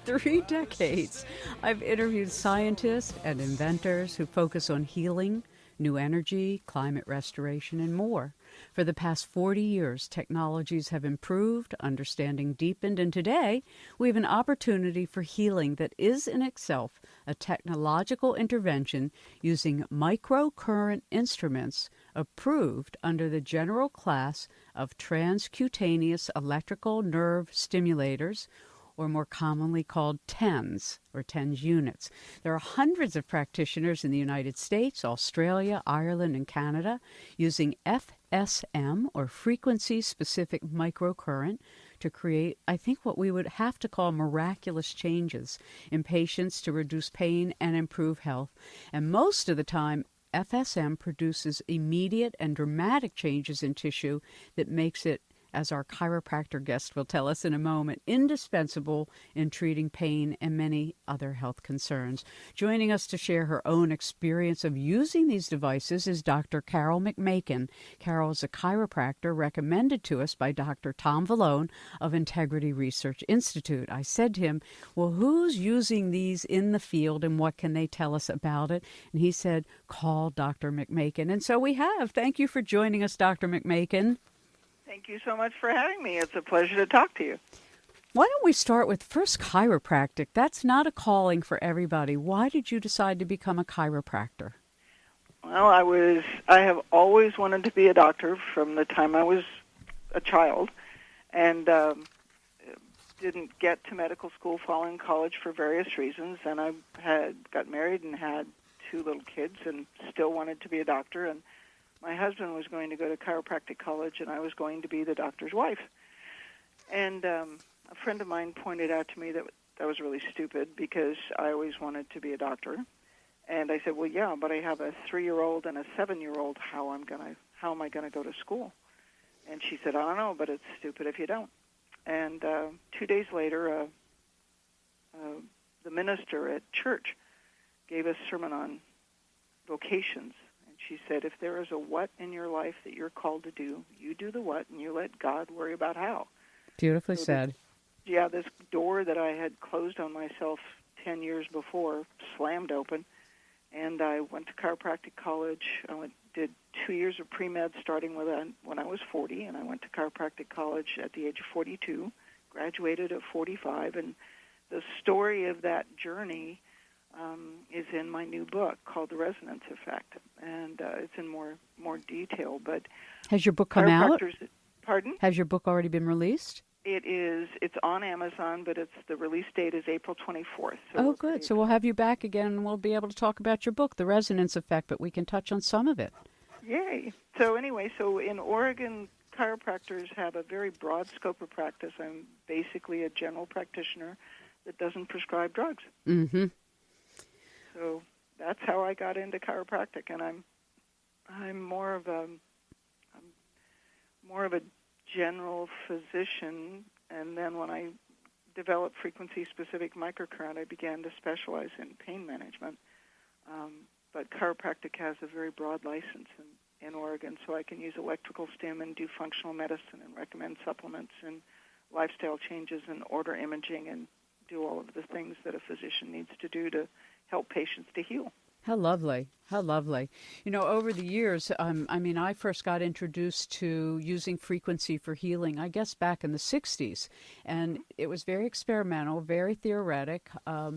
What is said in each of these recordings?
3 decades, I've interviewed scientists and inventors who focus on healing, new energy, climate restoration, and more. For the past 40 years, technologies have improved, understanding deepened, and today we have an opportunity for healing that is in itself a technological intervention using microcurrent instruments approved under the general class of transcutaneous electrical nerve stimulators, or more commonly called TENS, or TENS units. There are hundreds of practitioners in the United States, Australia, Ireland, and Canada using FSM, or Frequency Specific Microcurrent, to create, I think, what we would have to call miraculous changes in patients to reduce pain and improve health. And most of the time, FSM produces immediate and dramatic changes in tissue that makes it, as our chiropractor guest will tell us in a moment, indispensable in treating pain and many other health concerns. Joining us to share her own experience of using these devices is Dr. Carol McMakin. Carol is a chiropractor recommended to us by Dr. Tom Vallone of Integrity Research Institute. I said to him, well, who's using these in the field and what can they tell us about it? And he said, call Dr. McMakin. And so we have. Thank you for joining us, Dr. McMakin. Thank you so much for having me. It's a pleasure to talk to you. Why don't we start with first chiropractic? That's not a calling for everybody. Why did you decide to become a chiropractor? Well, I have always wanted to be a doctor from the time I was a child, and didn't get to medical school following college for various reasons. And I got married and had 2 little kids and still wanted to be a doctor. And my husband was going to go to chiropractic college, and I was going to be the doctor's wife. And a friend of mine pointed out to me that was really stupid because I always wanted to be a doctor. And I said, well, yeah, but I have a 3-year-old and a 7-year-old. How am I going to go to school? And she said, I don't know, but it's stupid if you don't. And 2 days later, the minister at church gave a sermon on vocations. She said, if there is a what in your life that you're called to do, you do the what, and you let God worry about how. Beautifully said. This door that I had closed on myself 10 years before slammed open, and I went to chiropractic college. I did 2 years of pre-med starting when I was 40, and I went to chiropractic college at the age of 42, graduated at 45, and the story of that journey is in my new book called The Resonance Effect, and it's in more detail. But has your book come out? Pardon? Has your book already been released? It is. It's on Amazon, but the release date is April 24th. So good. So we'll have you back again, and we'll be able to talk about your book, The Resonance Effect, but we can touch on some of it. Yay. So anyway, in Oregon, chiropractors have a very broad scope of practice. I'm basically a general practitioner that doesn't prescribe drugs. Mm-hmm. So that's how I got into chiropractic, and I'm more of a general physician. And then when I developed Frequency Specific Microcurrent, I began to specialize in pain management. But chiropractic has a very broad license in Oregon, so I can use electrical stim and do functional medicine and recommend supplements and lifestyle changes and order imaging and do all of the things that a physician needs to do to help patients to heal. How lovely. How lovely. You know, over the years, I first got introduced to using frequency for healing, I guess, back in the 60s. And it was very experimental, very theoretic.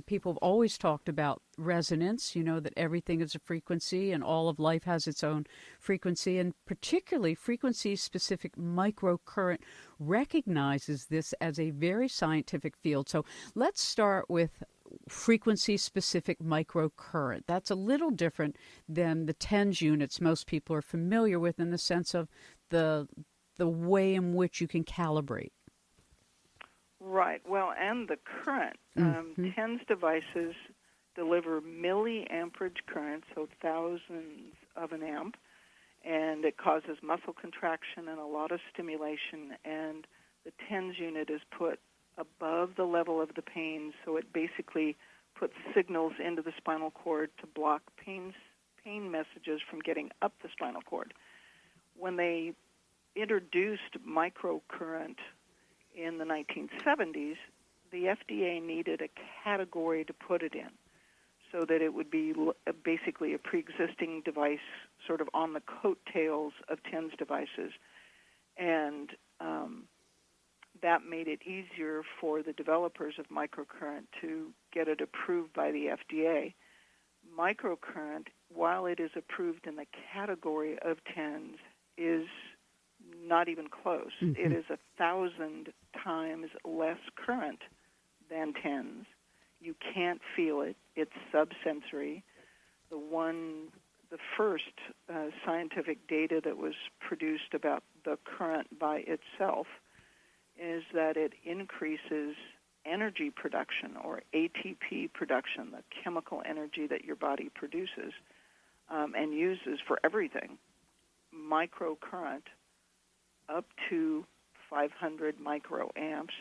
People have always talked about resonance, that everything is a frequency and all of life has its own frequency. And particularly frequency-specific microcurrent recognizes this as a very scientific field. So let's start with frequency-specific microcurrent. That's a little different than the TENS units most people are familiar with in the sense of the way in which you can calibrate. Right. Well, and the current. TENS devices deliver milliamperage current, so thousands of an amp, and it causes muscle contraction and a lot of stimulation, and the TENS unit is put above the level of the pain, so it basically puts signals into the spinal cord to block pain messages from getting up the spinal cord. When they introduced microcurrent in the 1970s, the FDA needed a category to put it in so that it would be basically a pre-existing device sort of on the coattails of TENS devices. And that made it easier for the developers of microcurrent to get it approved by the FDA. Microcurrent, while it is approved in the category of TENS, is not even close. Mm-hmm. It is 1,000 times less current than TENS. You can't feel it. It's subsensory. The first scientific data that was produced about the current by itself is that it increases energy production, or ATP production, the chemical energy that your body produces and uses for everything. Microcurrent up to 500 microamps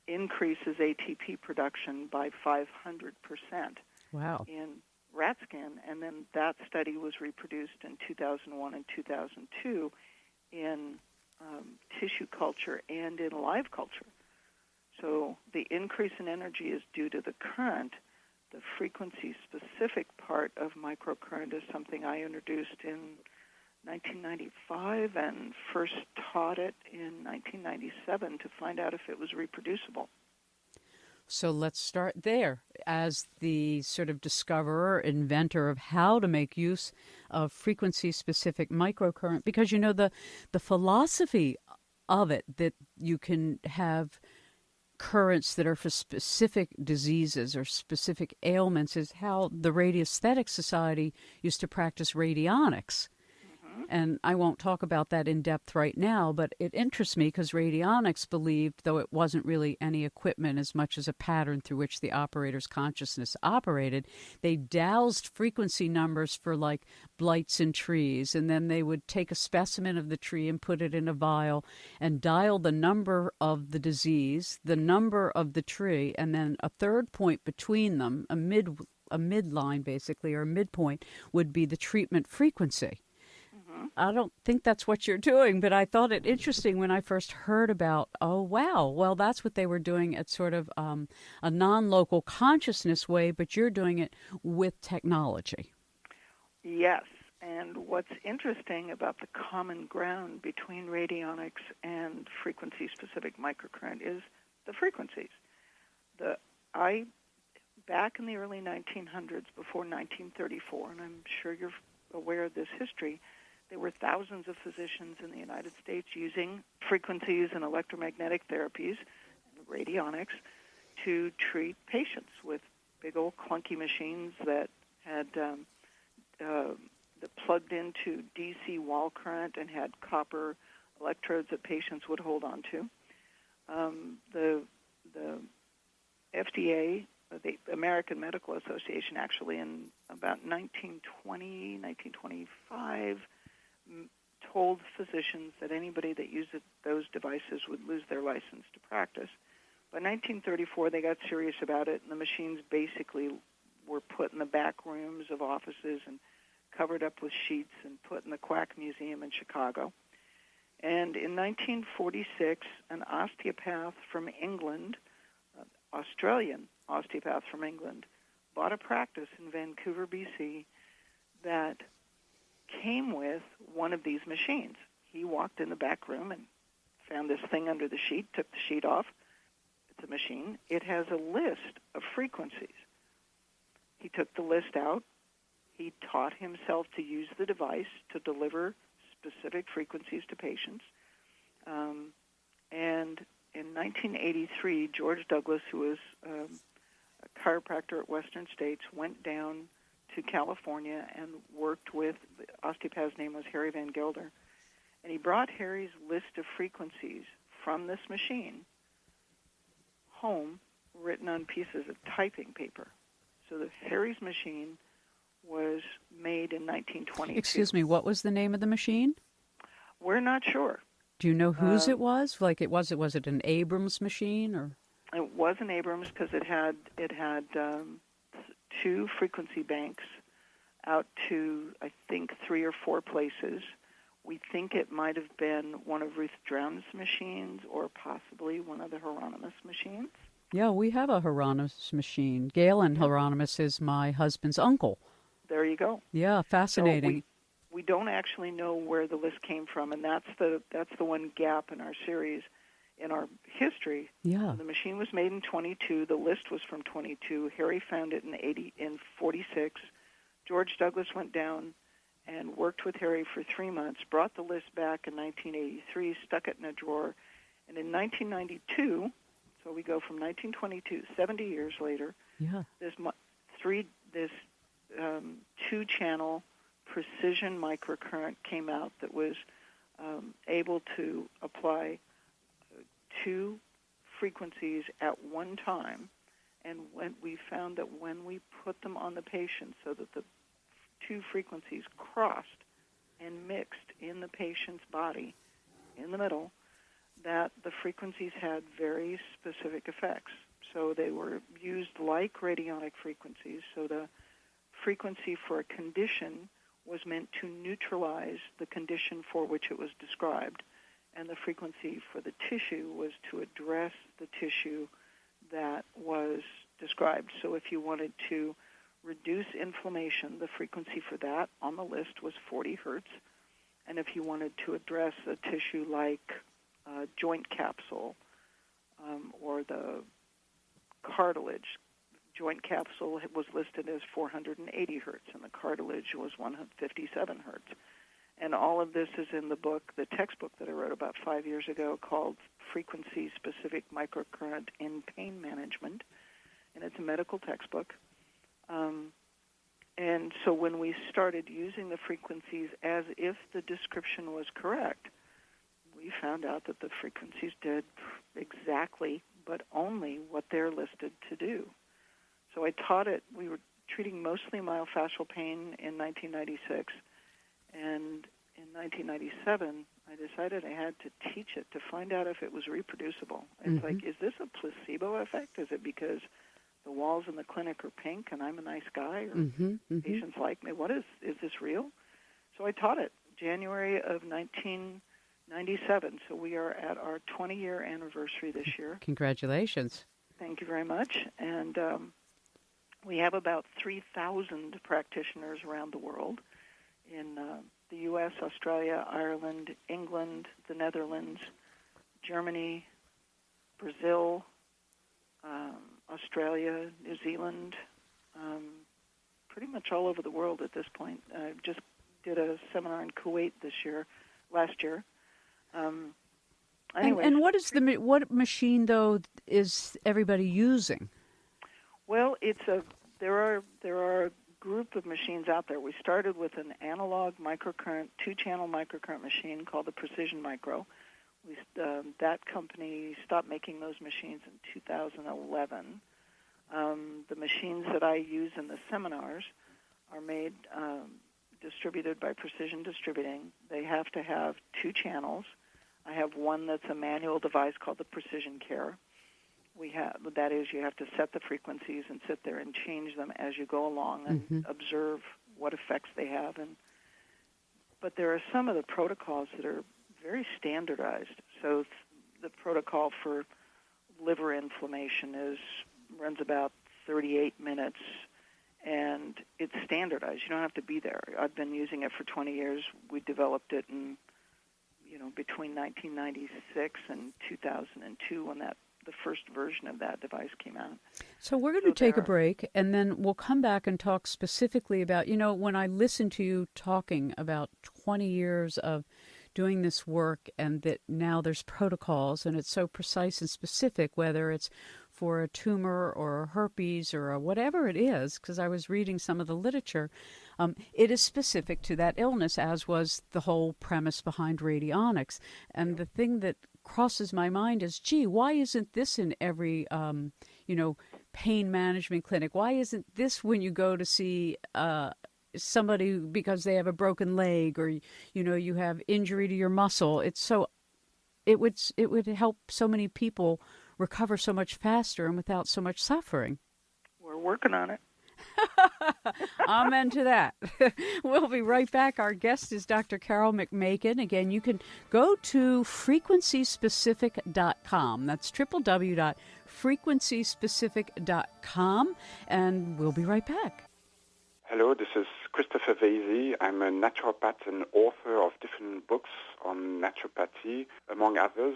increases ATP production by 500%. Wow. In rat skin, and then that study was reproduced in 2001 and 2002 in tissue culture and in live culture. So the increase in energy is due to the current. The frequency-specific part of microcurrent is something I introduced in 1995 and first taught it in 1997 to find out if it was reproducible. So let's start there. As the sort of discoverer, inventor of how to make use of frequency-specific microcurrent, because, you know, the philosophy of it, that you can have currents that are for specific diseases or specific ailments, is how the Radiesthetic Society used to practice radionics. And I won't talk about that in depth right now, but it interests me because radionics believed, though it wasn't really any equipment as much as a pattern through which the operator's consciousness operated, they dowsed frequency numbers for like blights in trees, and then they would take a specimen of the tree and put it in a vial and dial the number of the disease, the number of the tree, and then a third point between them, a midline basically, or a midpoint, would be the treatment frequency. I don't think that's what you're doing, but I thought it interesting when I first heard about, oh, wow, well, that's what they were doing at sort of a non-local consciousness way, but you're doing it with technology. Yes, and what's interesting about the common ground between radionics and frequency-specific microcurrent is the frequencies. Back in the early 1900s, before 1934, and I'm sure you're aware of this history, there were thousands of physicians in the United States using frequencies and electromagnetic therapies, radionics, to treat patients with big old clunky machines that had that plugged into DC wall current and had copper electrodes that patients would hold on to. The FDA, the American Medical Association, actually in about 1920, 1925, told physicians that anybody that used those devices would lose their license to practice. By 1934, they got serious about it, and the machines basically were put in the back rooms of offices and covered up with sheets and put in the Quack Museum in Chicago. And in 1946, an osteopath from England, Australian osteopath from England, bought a practice in Vancouver, BC, that came with one of these machines. He walked in the back room and found this thing under the sheet, took the sheet off. It's a machine. It has a list of frequencies. He took the list out. He taught himself to use the device to deliver specific frequencies to patients. And in 1983, George Douglas, who was a chiropractor at Western States, went down to California and worked with, the osteopath's name was Harry Van Gelder, and he brought Harry's list of frequencies from this machine home, written on pieces of typing paper. So the Harry's machine was made in 1922. Excuse me, what was the name of the machine? We're not sure. Do you know whose it was? Like was it an Abrams machine, or? It was an Abrams because it had two frequency banks out to, I think, 3 or 4 places We think it might have been one of Ruth Drown's machines or possibly one of the Hieronimus machines. Yeah, we have a Hieronymus machine. Galen Hieronymus is my husband's uncle. There you go. Yeah, fascinating. So we don't actually know where the list came from, and that's the one gap in our series, in our history. Yeah. The machine was made in 22. The list was from 22. Harry found it in 46. George Douglas went down and worked with Harry for 3 months, brought the list back in 1983, stuck it in a drawer, and in 1992, so we go from 1922, 70 years later, this two-channel precision microcurrent came out that was able to apply two frequencies at one time, and when we found that when we put them on the patient so that the two frequencies crossed and mixed in the patient's body in the middle, that the frequencies had very specific effects. So they were used like radionic frequencies. So the frequency for a condition was meant to neutralize the condition for which it was described, and the frequency for the tissue was to address the tissue that was described. So if you wanted to reduce inflammation, the frequency for that on the list was 40 hertz. And if you wanted to address a tissue like joint capsule or the cartilage, joint capsule was listed as 480 hertz, and the cartilage was 157 hertz. And all of this is in the book, the textbook that I wrote about 5 years ago called Frequency Specific Microcurrent in Pain Management, and it's a medical textbook. And so when we started using the frequencies as if the description was correct, we found out that the frequencies did exactly, but only what they're listed to do. So I taught it. We were treating mostly myofascial pain in 1996, and in 1997, I decided I had to teach it to find out if it was reproducible. It's like, is this a placebo effect? Is it because the walls in the clinic are pink and I'm a nice guy, or patients like me? Is this real? So I taught it January of 1997. So we are at our 20-year anniversary this year. Congratulations. Thank you very much. And we have about 3,000 practitioners around the world in the U.S., Australia, Ireland, England, the Netherlands, Germany, Brazil, Australia, New Zealand, pretty much all over the world at this point. I just did a seminar in Kuwait last year. Anyway, and what machine though is everybody using? Well, there are a group of machines out there. We started with an analog microcurrent, two-channel microcurrent machine called the Precision Micro. That company stopped making those machines in 2011. The machines that I use in the seminars are made, distributed by Precision Distributing. They have to have two channels. I have one that's a manual device called the Precision Care. That is, you have to set the frequencies and sit there and change them as you go along and observe what effects they have. But there are some of the protocols that are very standardized. So the protocol for liver inflammation runs about 38 minutes, and it's standardized. You don't have to be there. I've been using it for 20 years. We developed it in, between 1996 and 2002 when the first version of that device came out. So we're going to take a break, and then we'll come back and talk specifically about, when I listen to you talking about 20 years of doing this work, and that now there's protocols, and it's so precise and specific, whether it's for a tumor or a herpes or whatever it is, because I was reading some of the literature, it is specific to that illness, as was the whole premise behind radionics. And the thing that crosses my mind is, why isn't this in every, pain management clinic? Why isn't this when you go to see somebody because they have a broken leg, or you have injury to your muscle? It would help so many people recover so much faster and without so much suffering. We're working on it. Amen to that. We'll be right back. Our guest is Dr. Carolyn McMakin. Again, you can go to frequencyspecific.com. That's www.frequencyspecific.com, and we'll be right back. Hello, this is Christopher Vasey. I'm a naturopath and author of different books on naturopathy, among others,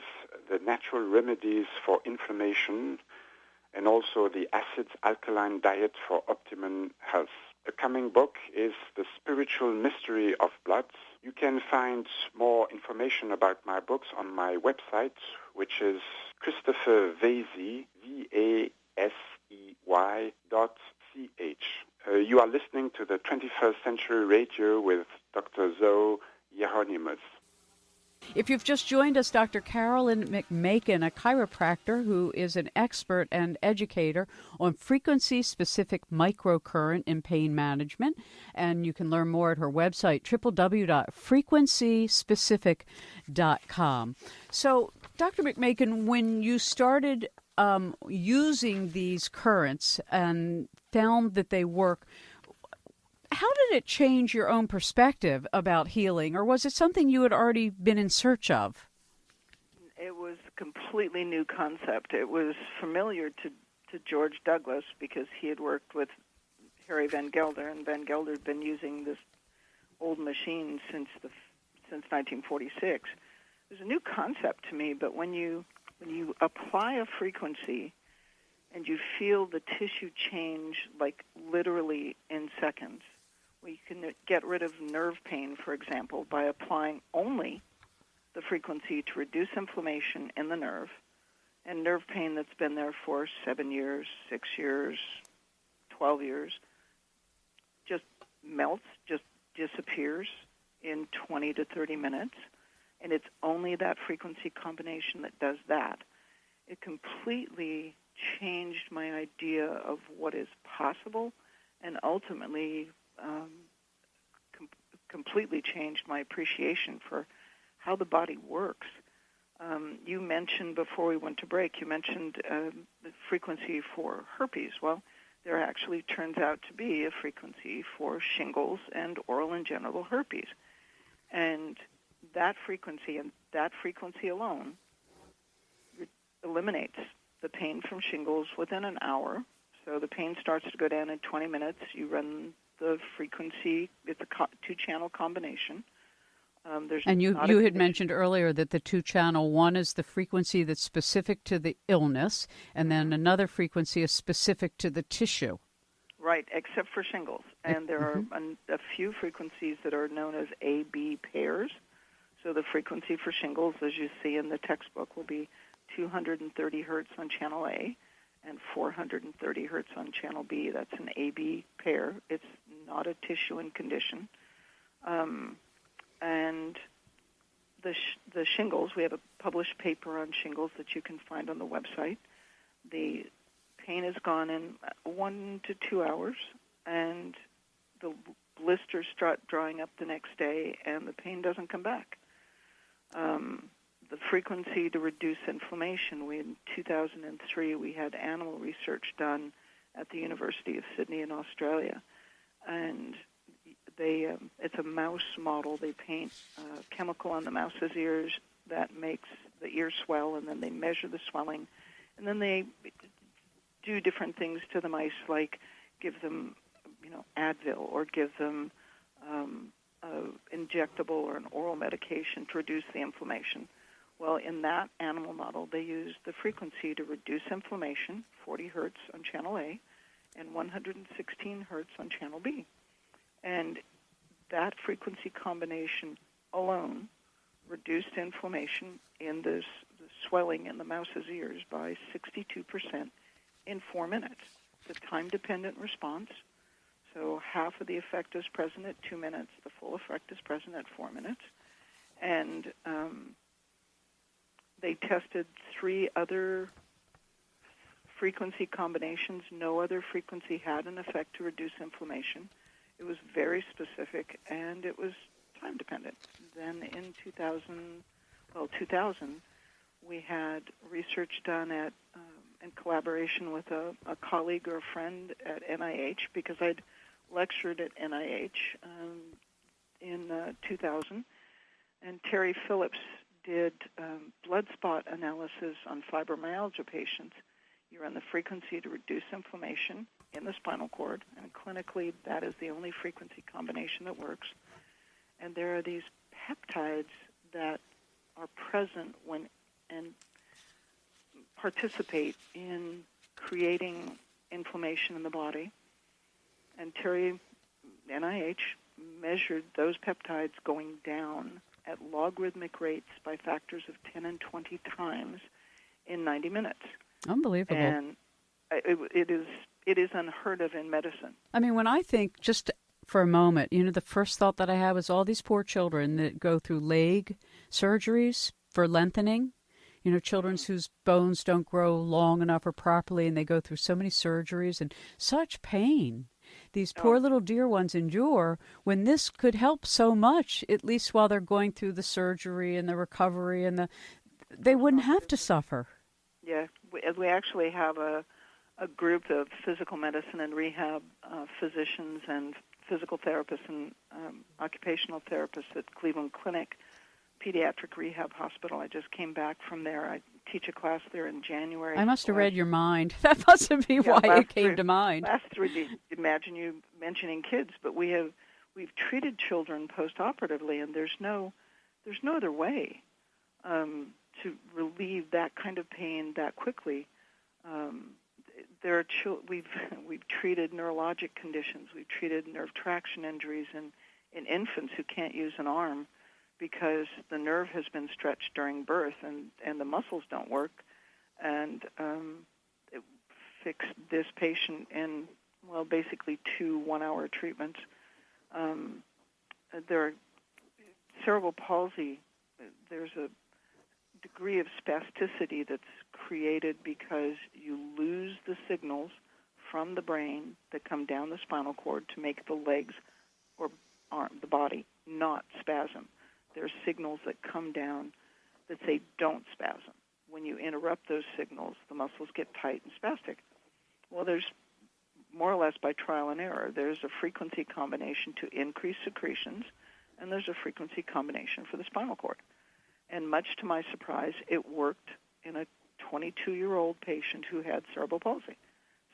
The Natural Remedies for Inflammation, and also the acid-alkaline diet for optimum health. The coming book is The Spiritual Mystery of Blood. You can find more information about my books on my website, which is Christopher Vasey, VASEY.ch. You are listening to the 21st Century Radio with Dr. Zohara Hieronimus. If you've just joined us, Dr. Carolyn McMakin, a chiropractor who is an expert and educator on frequency-specific microcurrent in pain management. And you can learn more at her website, www.frequencyspecific.com. So, Dr. McMakin, when you started using these currents and found that they work, how did it change your own perspective about healing, or was it something you had already been in search of? It was a completely new concept. It was familiar to George Douglas because he had worked with Harry Van Gelder, and Van Gelder had been using this old machine since 1946. It was a new concept to me, but when you apply a frequency and you feel the tissue change like literally in seconds, you can get rid of nerve pain, for example, by applying only the frequency to reduce inflammation in the nerve. And nerve pain that's been there for 7 years, 6 years, 12 years, just melts, just disappears in 20 to 30 minutes. And it's only that frequency combination that does that. It completely changed my idea of what is possible, and ultimately completely changed my appreciation for how the body works. You mentioned before we went to break, you mentioned the frequency for herpes. Well, there actually turns out to be a frequency for shingles and oral and genital herpes. And that frequency alone eliminates the pain from shingles within an hour. So the pain starts to go down in 20 minutes. You run the frequency, it's a two-channel combination. And you had mentioned earlier that the two-channel, one is the frequency that's specific to the illness, and then another frequency is specific to the tissue. Right, except for shingles. And there are a few frequencies that are known as A-B pairs. So the frequency for shingles, as you see in the textbook, will be 230 hertz on channel A and 430 hertz on channel B. That's an A-B pair. It's not a tissue and condition. And the shingles, we have a published paper on shingles that you can find on the website. The pain is gone in 1 to 2 hours, and the blisters start drying up the next day, and the pain doesn't come back. The frequency to reduce inflammation, in 2003, we had animal research done at the University of Sydney in Australia, and it's a mouse model. They paint chemical on the mouse's ears that makes the ear swell, and then they measure the swelling, and then they do different things to the mice, like give them, Advil, or give them injectable or an oral medication to reduce the inflammation. Well, in that animal model, they used the frequency to reduce inflammation, 40 hertz on channel A, and 116 hertz on channel B. And that frequency combination alone reduced inflammation in the swelling in the mouse's ears by 62% in 4 minutes. It's a time-dependent response. So half of the effect is present at 2 minutes. The full effect is present at 4 minutes. And they tested 3 other frequency combinations. No other frequency had an effect to reduce inflammation. It was very specific, and it was time-dependent. Then in 2000, we had research done at in collaboration with a colleague or a friend at NIH, because I'd lectured at NIH in 2000. And Terry Phillips did blood spot analysis on fibromyalgia patients. You run the frequency to reduce inflammation in the spinal cord, and clinically that is the only frequency combination that works. And there are these peptides that are present when and participate in creating inflammation in the body. And Terry, NIH, measured those peptides going down at logarithmic rates by factors of 10 and 20 times in 90 minutes. Unbelievable. And it is unheard of in medicine. I mean, when I think, just for a moment, the first thought that I had was all these poor children that go through leg surgeries for lengthening, children whose bones don't grow long enough or properly, and they go through so many surgeries and such pain these poor little dear ones endure, when this could help so much, at least while they're going through the surgery and the recovery, and they wouldn't have to suffer. Yeah, we actually have a group of physical medicine and rehab physicians and physical therapists and occupational therapists at Cleveland Clinic Pediatric Rehab Hospital. I just came back from there. I teach a class there in January. I must have read your mind. That must be why it came to mind. Imagine you mentioning kids, but we've treated children postoperatively, and there's no other way to relieve that kind of pain that quickly. There are we've treated neurologic conditions. We've treated nerve traction injuries in infants who can't use an arm because the nerve has been stretched during birth and the muscles don't work. And it fixed this patient in, basically 2 one-hour treatments. There are cerebral palsy. There's a degree of spasticity that's created because you lose the signals from the brain that come down the spinal cord to make the legs or the body not spasm. There are signals that come down that say don't spasm. When you interrupt those signals, the muscles get tight and spastic. Well, there's more or less by trial and error. There's a frequency combination to increase secretions, and there's a frequency combination for the spinal cord. And much to my surprise, it worked in a 22-year-old patient who had cerebral palsy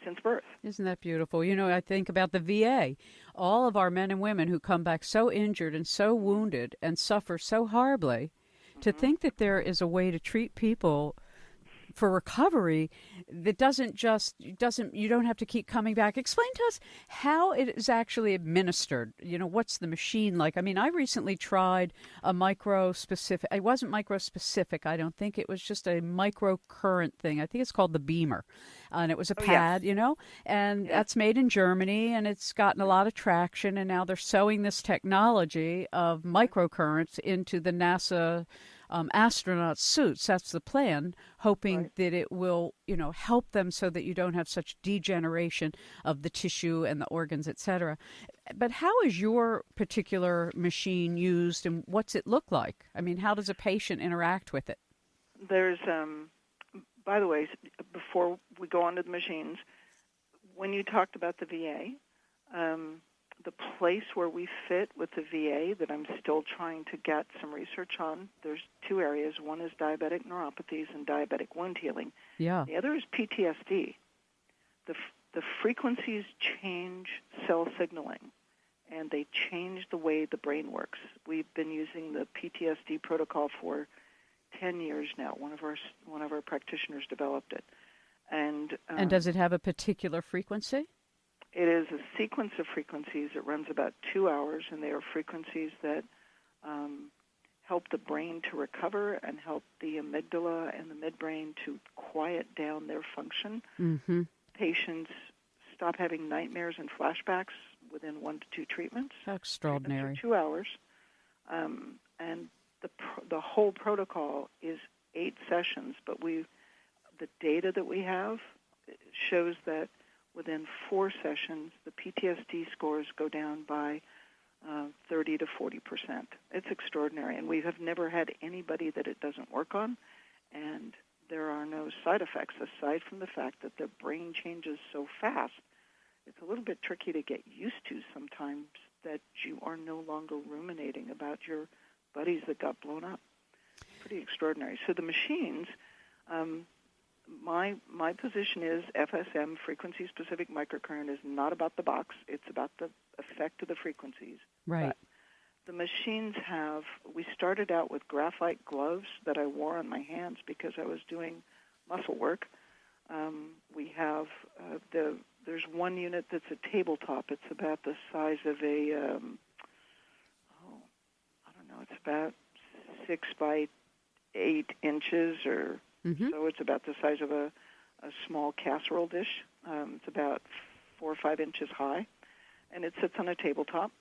since birth. Isn't that beautiful? I think about the VA. All of our men and women who come back so injured and so wounded and suffer so horribly, to think that there is a way to treat people for recovery that you don't have to keep coming back. Explain to us how it is actually administered. What's the machine like? I mean, I recently tried a micro-specific. It wasn't micro-specific, I don't think. It was just a microcurrent thing. I think it's called the Beamer. And it was a pad, and that's made in Germany, and it's gotten a lot of traction, and now they're sewing this technology of microcurrents into the NASA astronaut suits. That's the plan, hoping that it will, help them so that you don't have such degeneration of the tissue and the organs, etc. But how is your particular machine used, and what's it look like? I mean, how does a patient interact with it? There's, by the way, before we go on to the machines, when you talked about the VA, the place where we fit with the VA that I'm still trying to get some research on, there's 2 areas. One is diabetic neuropathies and diabetic wound healing. Yeah. The other is PTSD. The frequencies change cell signaling, and they change the way the brain works. We've been using the PTSD protocol for 10 years now. One of our practitioners developed it. And does it have a particular frequency? It is a sequence of frequencies. It runs about 2 hours, and they are frequencies that help the brain to recover and help the amygdala and the midbrain to quiet down their function. Mm-hmm. Patients stop having nightmares and flashbacks within 1 to 2 treatments. How extraordinary. For 2 hours. And the whole protocol is 8 sessions, but the data that we have shows that within 4 sessions, the PTSD scores go down by 30 to 40%. It's extraordinary, and we have never had anybody that it doesn't work on. And there are no side effects aside from the fact that the brain changes so fast. It's a little bit tricky to get used to sometimes that you are no longer ruminating about your buddies that got blown up. Pretty extraordinary. So the machines, my position is FSM, Frequency Specific Microcurrent, is not about the box. It's about the effect of the frequencies. Right. But the machines we started out with graphite gloves that I wore on my hands because I was doing muscle work. We have there's one unit that's a tabletop. It's about the size of it's about 6 by 8 inches, or so it's about the size of a small casserole dish. It's about 4 or 5 inches high, and it sits on a tabletop.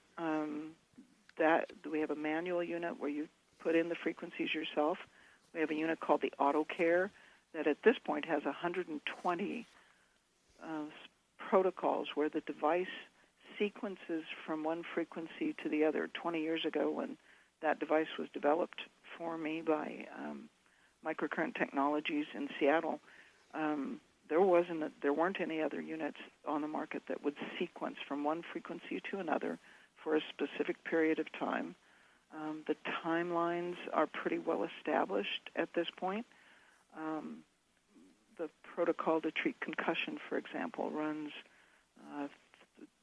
We have a manual unit where you put in the frequencies yourself. We have a unit called the Auto Care that at this point has 120 protocols where the device sequences from one frequency to the other. 20 years ago, when that device was developed for me by Microcurrent Technologies in Seattle, there weren't any other units on the market that would sequence from one frequency to another for a specific period of time. The timelines are pretty well established at this point. The protocol to treat concussion, for example, runs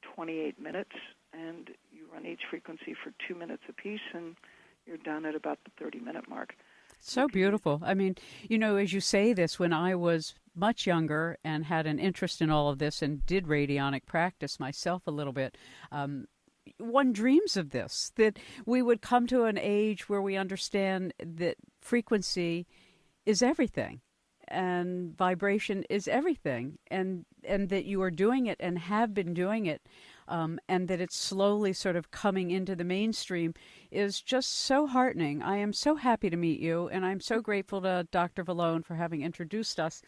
28 minutes, and you run each frequency for 2 minutes apiece, and you're done at about the 30-minute mark. So beautiful. I mean, as you say this, when I was much younger and had an interest in all of this and did radionic practice myself a little bit, one dreams of this, that we would come to an age where we understand that frequency is everything and vibration is everything, and that you are doing it and have been doing it, and that it's slowly sort of coming into the mainstream is just so heartening. I am so happy to meet you, and I'm so grateful to Dr. Vallone for having introduced us.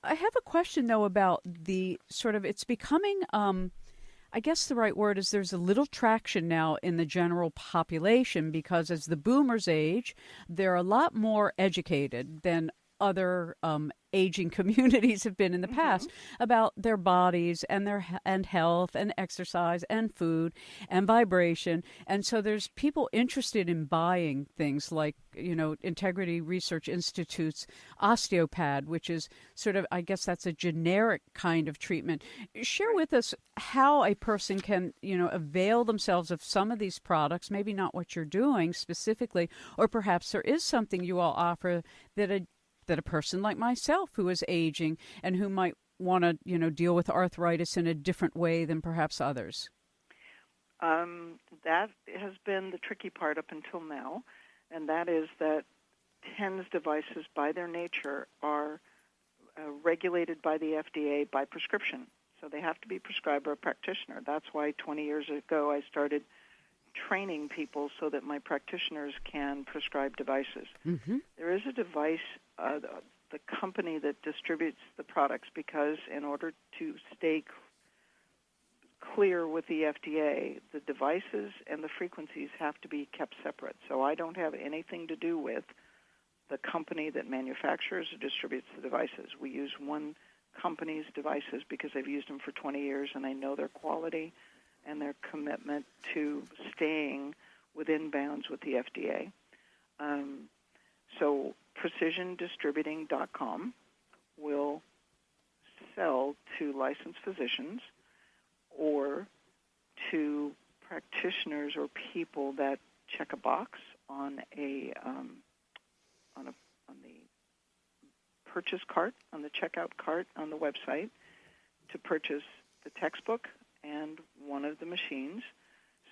I have a question, though, about the sort of, it's becoming, I guess the right word is there's a little traction now in the general population, because as the boomers age, they're a lot more educated than other aging communities have been in the past about their bodies and and health and exercise and food and vibration. And so there's people interested in buying things like, Integrity Research Institute's Osteopad, which is sort of, I guess that's a generic kind of treatment. Share with us how a person can, avail themselves of some of these products, maybe not what you're doing specifically, or perhaps there is something you all offer that a person like myself who is aging and who might want to, deal with arthritis in a different way than perhaps others. That has been the tricky part up until now, and that is that TENS devices by their nature are regulated by the FDA by prescription. So they have to be prescribed by a practitioner. That's why 20 years ago I started training people so that my practitioners can prescribe devices. There is a device, the company that distributes the products, because in order to stay clear with the FDA, the devices and the frequencies have to be kept separate. So I don't have anything to do with the company that manufactures or distributes the devices. We use one company's devices because I've used them for 20 years and I know their quality and their commitment to staying within bounds with the FDA. So precisiondistributing.com will sell to licensed physicians or to practitioners or people that check a box on the purchase cart, on the checkout cart on the website, to purchase the textbook and one of the machines.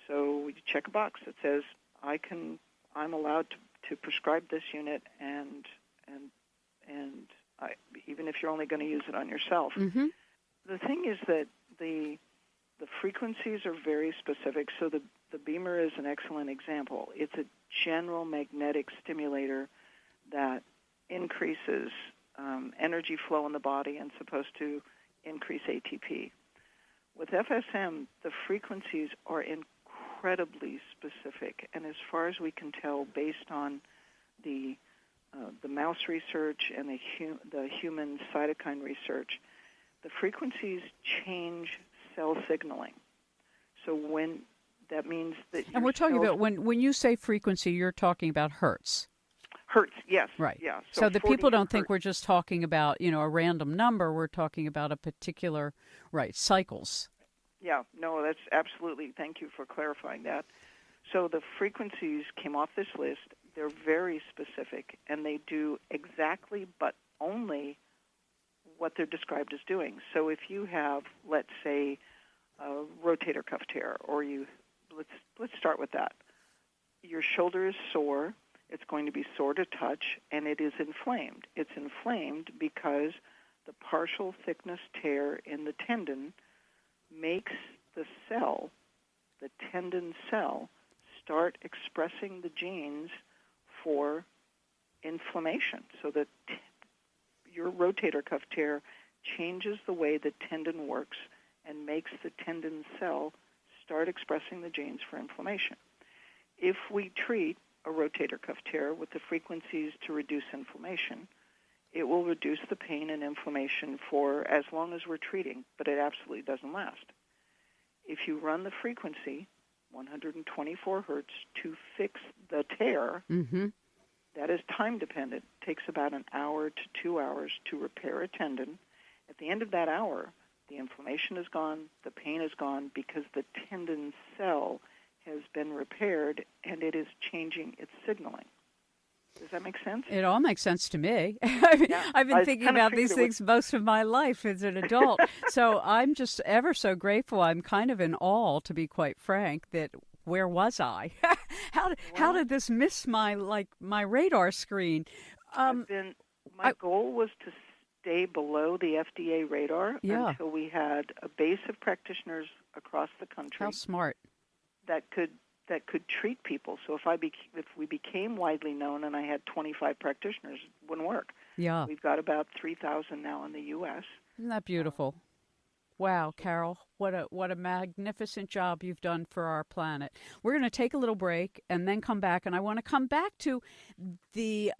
So you check a box that says I'm allowed to prescribe this unit, and even if you're only going to use it on yourself. The thing is that the frequencies are very specific. So the Beamer is an excellent example. It's a general magnetic stimulator that increases energy flow in the body and supposed to increase ATP. With FSM, the frequencies are incredibly specific, and as far as we can tell, based on the the mouse research and the human cytokine research, the frequencies change cell signaling. So when that means that and we're talking about when you say frequency, you're talking about hertz. Hertz, yes. Right. Yeah. So the people don't think hertz. we're just talking about, a random number. We're talking about a particular, cycles. Yeah, no, that's absolutely, thank you for clarifying that. So the frequencies came off this list. They're very specific, and they do exactly but only what they're described as doing. So if you have, let's say, a rotator cuff tear, or let's start with that. Your shoulder is sore. It's going to be sore to touch, and it is inflamed. It's inflamed because the partial thickness tear in the tendon makes the tendon cell, start expressing the genes for inflammation. So that your rotator cuff tear changes the way the tendon works and makes the tendon cell start expressing the genes for inflammation. If we treat a rotator cuff tear with the frequencies to reduce inflammation, it will reduce the pain and inflammation for as long as we're treating, but it absolutely doesn't last. If you run the frequency, 124 hertz, to fix the tear, that is time dependent. It takes about an hour to 2 hours to repair a tendon. At the end of that hour, the inflammation is gone, the pain is gone, because the tendon cell has been repaired and it is changing its signaling. Does that make sense? It all makes sense to me. I've been thinking about these things most of my life as an adult. So I'm just ever so grateful. I'm kind of in awe, to be quite frank, that where was I? How did this miss my radar screen? My goal was to stay below the FDA radar until we had a base of practitioners across the country. How smart. That could treat people. So if we became widely known and I had 25 practitioners, it wouldn't work. Yeah. We've got about 3,000 now in the U.S. Isn't that beautiful? Wow, Carol, what a magnificent job you've done for our planet. We're going to take a little break and then come back, and I want to come back to the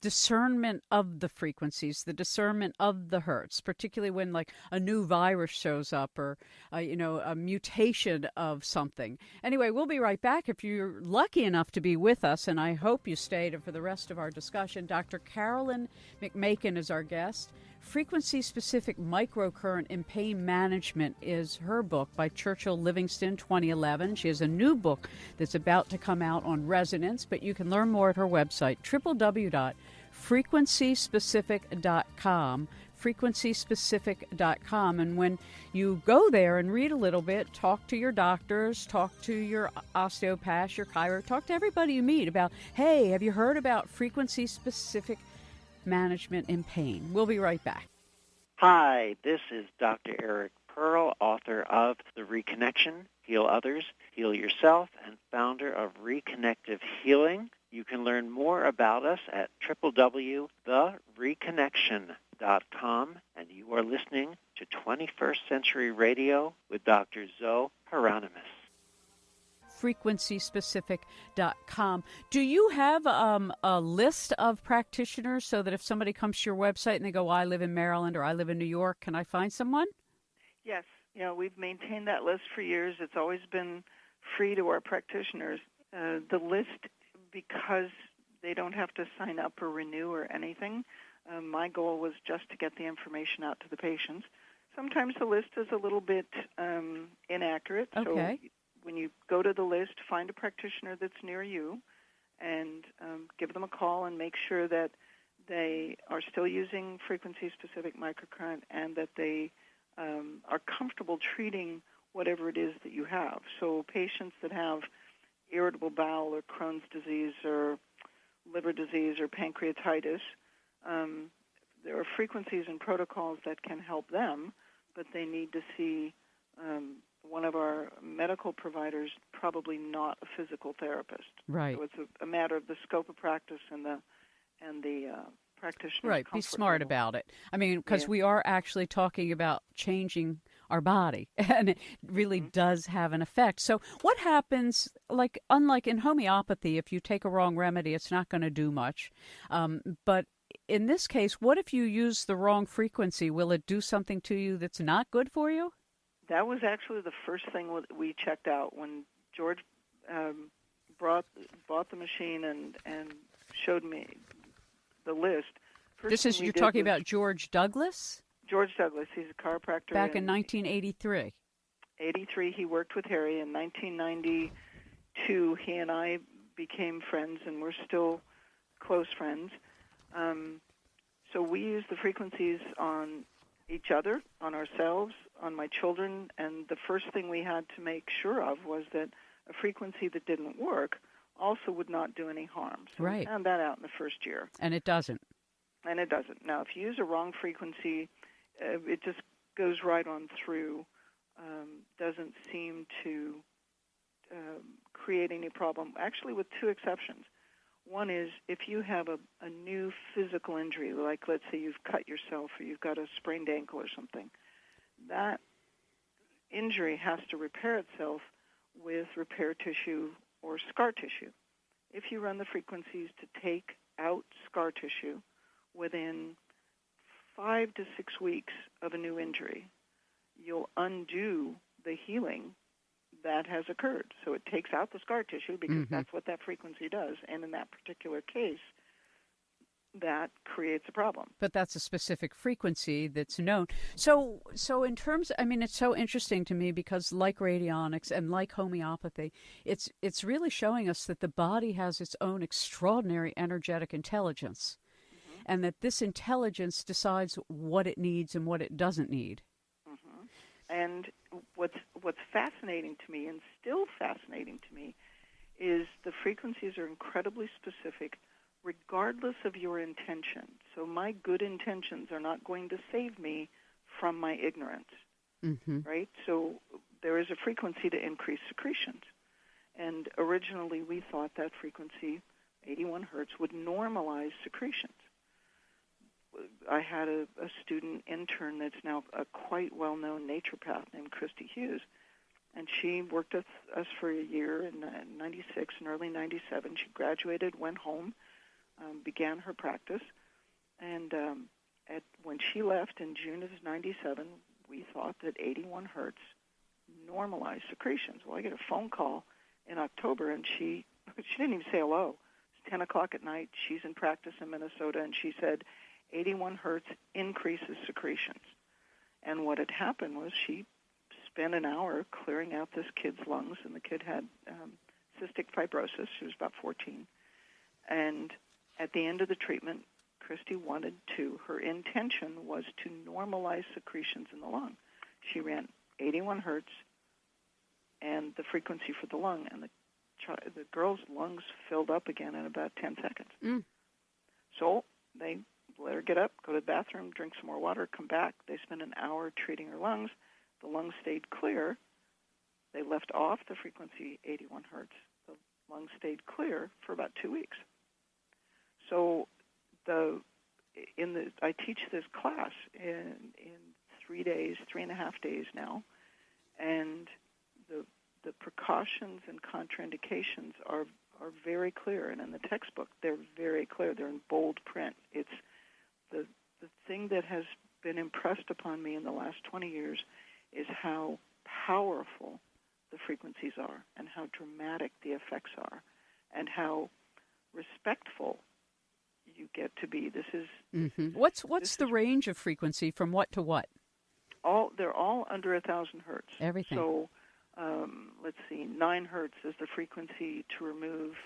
discernment of the frequencies, the discernment of the hertz, particularly when a new virus shows up or a mutation of something. Anyway, we'll be right back. If you're lucky enough to be with us, and I hope you stayed for the rest of our discussion, Dr. Carolyn McMakin is our guest. Frequency Specific Microcurrent in Pain Management is her book by Churchill Livingston, 2011. She has a new book that's about to come out on resonance, but you can learn more at her website, www.frequencyspecific.com, frequencyspecific.com. And when you go there and read a little bit, talk to your doctors, talk to your osteopath, your chiropractor, talk to everybody you meet about, hey, have you heard about Frequency Specific Management in Pain? We'll be right back. Hi, this is Dr. Eric Pearl, author of The Reconnection, Heal Others, Heal Yourself, and founder of Reconnective Healing. You can learn more about us at www.thereconnection.com, and you are listening to 21st Century Radio with Dr. Zohara Hieronimus. frequencyspecific.com. Do you have a list of practitioners so that if somebody comes to your website and they go, I live in Maryland or I live in New York, can I find someone? Yes. We've maintained that list for years. It's always been free to our practitioners. The list, because they don't have to sign up or renew or anything, my goal was just to get the information out to the patients. Sometimes the list is a little bit inaccurate. Okay. So when you go to the list, find a practitioner that's near you and give them a call and make sure that they are still using frequency-specific microcurrent and that they are comfortable treating whatever it is that you have. So patients that have irritable bowel or Crohn's disease or liver disease or pancreatitis, there are frequencies and protocols that can help them, but they need to see one of our medical providers, probably not a physical therapist. Right. So it's a matter of the scope of practice and the practitioner's Right. Be smart level. about it. I mean, because we are actually talking about changing our body, and it really does have an effect. So what happens, like unlike in homeopathy, if you take a wrong remedy, it's not going to do much. But in this case, what if you use the wrong frequency? Will it do something to you that's not good for you? That was actually the first thing we checked out when George bought the machine and showed me the list. You're talking about George Douglas? George Douglas. He's a chiropractor. Back in 1983. 83, he worked with Harry. In 1992, he and I became friends, and we're still close friends. So we use the frequencies on each other, on ourselves, on my children, and the first thing we had to make sure of was that a frequency that didn't work also would not do any harm. So we found that out in the first year. And it doesn't. And it doesn't. Now, if you use a wrong frequency, it just goes right on through, doesn't seem to create any problem, actually with two exceptions. One is if you have a new physical injury, like let's say you've cut yourself or you've got a sprained ankle or something, that injury has to repair itself with repair tissue or scar tissue. If you run the frequencies to take out scar tissue within 5 to 6 weeks of a new injury, you'll undo the healing that has occurred. So it takes out the scar tissue because that's what that frequency does. And in that particular case, that creates a problem. But that's a specific frequency that's known. So in terms, I mean, it's so interesting to me because like radionics and like homeopathy, it's really showing us that the body has its own extraordinary energetic intelligence, and that this intelligence decides what it needs and what it doesn't need. And what's fascinating to me, and still fascinating to me, is the frequencies are incredibly specific regardless of your intention. So my good intentions are not going to save me from my ignorance, right? So there is a frequency to increase secretions. And originally we thought that frequency, 81 hertz, would normalize secretions. I had a student intern that's now a quite well-known naturopath named Christy Hughes, and she worked with us for a year in 96 and early 97. She graduated, went home, began her practice, and when she left in June of 97, we thought that 81 hertz normalized secretions. Well, I get a phone call in October, and she didn't even say hello. It's 10 o'clock at night. She's in practice in Minnesota, and she said, 81 hertz increases secretions. And what had happened was she spent an hour clearing out this kid's lungs, and the kid had cystic fibrosis. She was about 14. And at the end of the treatment, Christy her intention was to normalize secretions in the lung. She ran 81 hertz and the frequency for the lung, and the girl's lungs filled up again in about 10 seconds. So they let her get up, go to the bathroom, drink some more water, come back. They spent an hour treating her lungs. The lungs stayed clear. They left off the frequency 81 hertz. The lungs stayed clear for about 2 weeks. So I teach this class in 3 days, 3.5 days now, and the precautions and contraindications are very clear, and in the textbook they're very clear. They're in bold print. It's the thing that has been impressed upon me in the last 20 years is how powerful the frequencies are and how dramatic the effects are and how respectful you get to be. This is what's the range of frequency from what to what? They're all under 1,000 hertz. Everything. So let's see, 9 hertz is the frequency to remove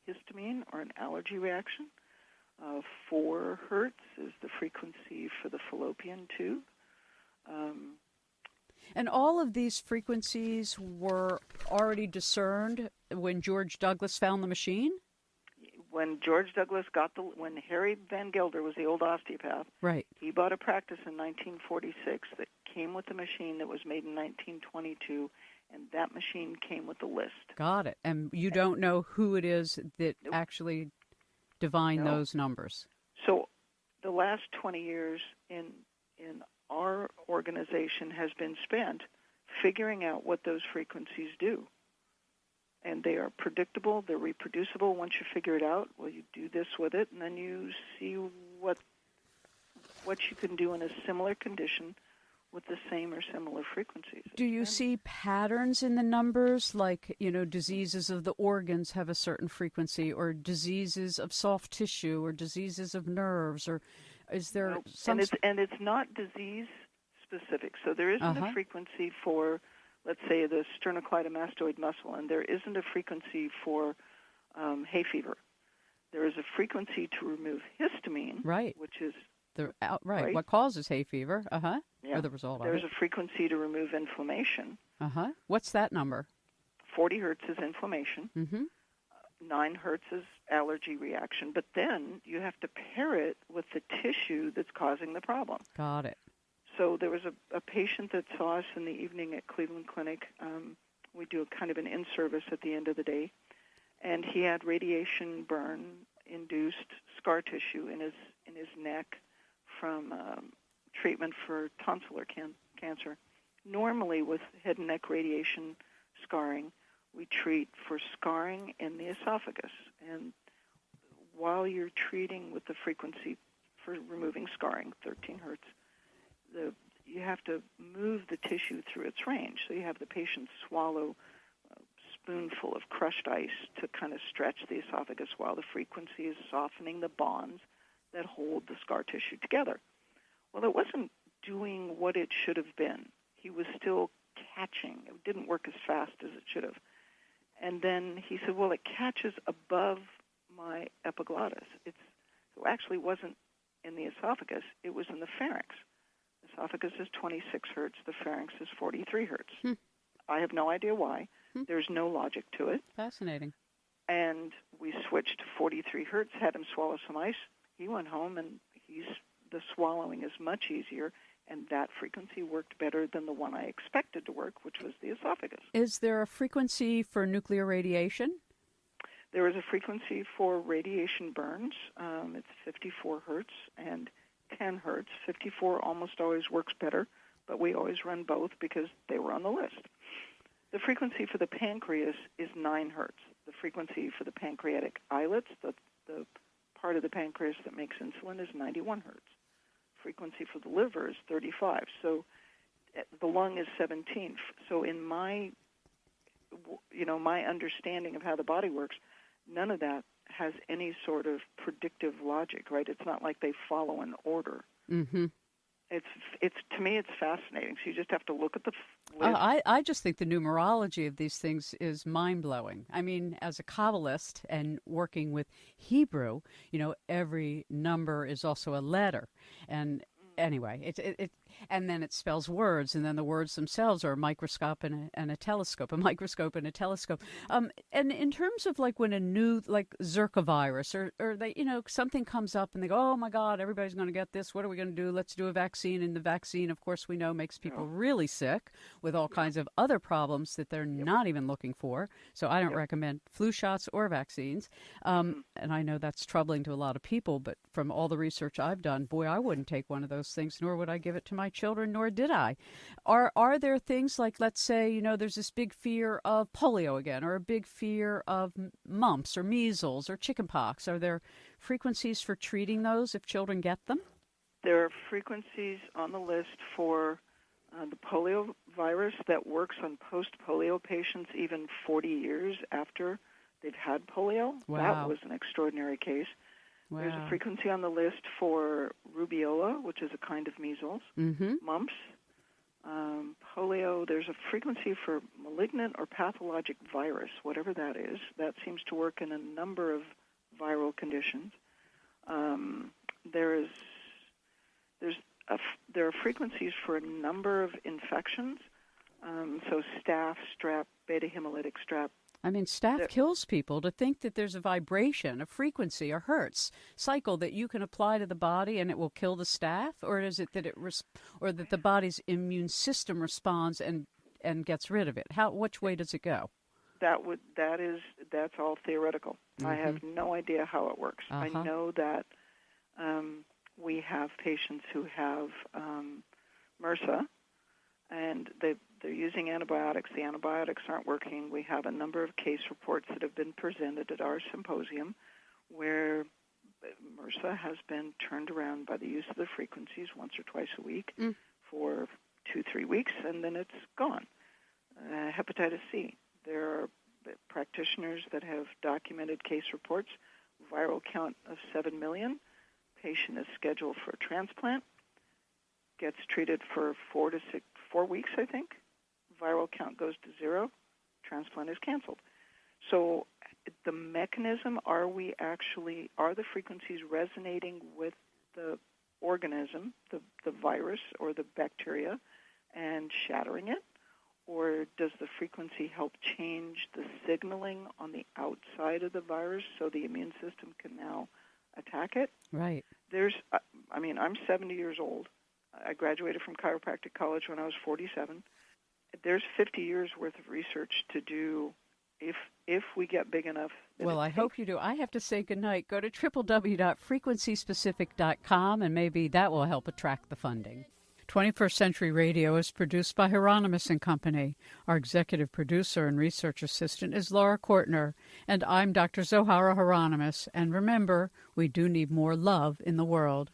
histamine or an allergy reaction. 4 hertz is the frequency for the fallopian tube. And all of these frequencies were already discerned when George Douglas found the machine? When George Douglas when Harry Van Gelder was the old osteopath, right, he bought a practice in 1946 that came with a machine that was made in 1922, and that machine came with the list. Got it. And you don't know who it is that actually divined those numbers? So the last 20 years in our organization has been spent figuring out what those frequencies do. And they are predictable, they're reproducible. Once you figure it out, well, you do this with it, and then you see what you can do in a similar condition with the same or similar frequencies. Do you see patterns in the numbers, like, diseases of the organs have a certain frequency, or diseases of soft tissue, or diseases of nerves, or is there some... And it's not disease specific. So there isn't a frequency for, let's say, the sternocleidomastoid muscle, and there isn't a frequency for hay fever. There is a frequency to remove histamine, which is... Right. What causes hay fever? Yeah. Or the result There's of it. a frequency to remove inflammation. What's that number? 40 hertz is inflammation. 9 hertz is allergy reaction. But then you have to pair it with the tissue that's causing the problem. Got it. So there was a patient that saw us in the evening at Cleveland Clinic. We do a kind of an in-service at the end of the day. And he had radiation burn-induced scar tissue in his neck from treatment for tonsillar cancer. Normally with head and neck radiation scarring, we treat for scarring in the esophagus. And while you're treating with the frequency for removing scarring, 13 hertz, you have to move the tissue through its range. So you have the patient swallow a spoonful of crushed ice to kind of stretch the esophagus while the frequency is softening the bonds that hold the scar tissue together. Well, it wasn't doing what it should have been. He was still catching. It didn't work as fast as it should have. And then he said, well, it catches above my epiglottis. It actually wasn't in the esophagus. It was in the pharynx. The esophagus is 26 hertz. The pharynx is 43 hertz. I have no idea why. There's no logic to it. Fascinating. And we switched to 43 hertz, had him swallow some ice. He went home, and the swallowing is much easier, and that frequency worked better than the one I expected to work, which was the esophagus. Is there a frequency for nuclear radiation? There is a frequency for radiation burns. It's 54 hertz and 10 hertz. 54 almost always works better, but we always run both because they were on the list. The frequency for the pancreas is 9 hertz. The frequency for the pancreatic islets, the part of the pancreas that makes insulin, is 91 hertz. Frequency for the liver is 35. So the lung is 17. So in my understanding of how the body works, none of that has any sort of predictive logic, right? It's not like they follow an order. It's to me, it's fascinating. So you just have to look at the list. I just think the numerology of these things is mind-blowing. I mean, as a Kabbalist and working with Hebrew, every number is also a letter. And anyway, and then it spells words, and then the words themselves are a microscope and a telescope, a microscope and a telescope. And in terms of like when a new, like Zika virus or they, something comes up and they go, oh my God, everybody's going to get this. What are we going to do? Let's do a vaccine. And the vaccine, of course, we know makes people really sick with all kinds of other problems that they're not even looking for. So I don't recommend flu shots or vaccines. And I know that's troubling to a lot of people, but from all the research I've done, boy, I wouldn't take one of those things, nor would I give it to my children, nor did I. Are there things like, let's say, there's this big fear of polio again, or a big fear of mumps or measles or chickenpox? Are there frequencies for treating those if children get them? There are frequencies on the list for the polio virus that works on post-polio patients even 40 years after they've had polio. Wow. That was an extraordinary case. Wow. There's a frequency on the list for rubeola, which is a kind of measles, mumps, polio. There's a frequency for malignant or pathologic virus, whatever that is. That seems to work in a number of viral conditions. There are frequencies for a number of infections. So staph, strep, beta hemolytic strep. I mean, staph kills people. To think that there's a vibration, a frequency, a hertz cycle that you can apply to the body and it will kill the staph, or is it that or that the body's immune system responds and gets rid of it? Which way does it go? That's all theoretical. I have no idea how it works. I know that we have patients who have MRSA, and they're using antibiotics. The antibiotics aren't working. We have a number of case reports that have been presented at our symposium where MRSA has been turned around by the use of the frequencies once or twice a week for 2-3 weeks, and then it's gone. Hepatitis C. There are practitioners that have documented case reports, viral count of 7 million. Patient is scheduled for a transplant, gets treated for 4 weeks, I think. Viral count goes to 0. Transplant is canceled. So the mechanism, are the frequencies resonating with the organism, the virus or the bacteria, and shattering it? Or does the frequency help change the signaling on the outside of the virus so the immune system can now attack it? Right. I'm 70 years old. I graduated from chiropractic college when I was 47. There's 50 years worth of research to do if we get big enough. Well, I hope you do. I have to say goodnight. Go to www.frequencyspecific.com, and maybe that will help attract the funding. 21st Century Radio is produced by Hieronimus and Company. Our executive producer and research assistant is Laura Kortner, and I'm Dr. Zohara Hieronimus. And remember, we do need more love in the world.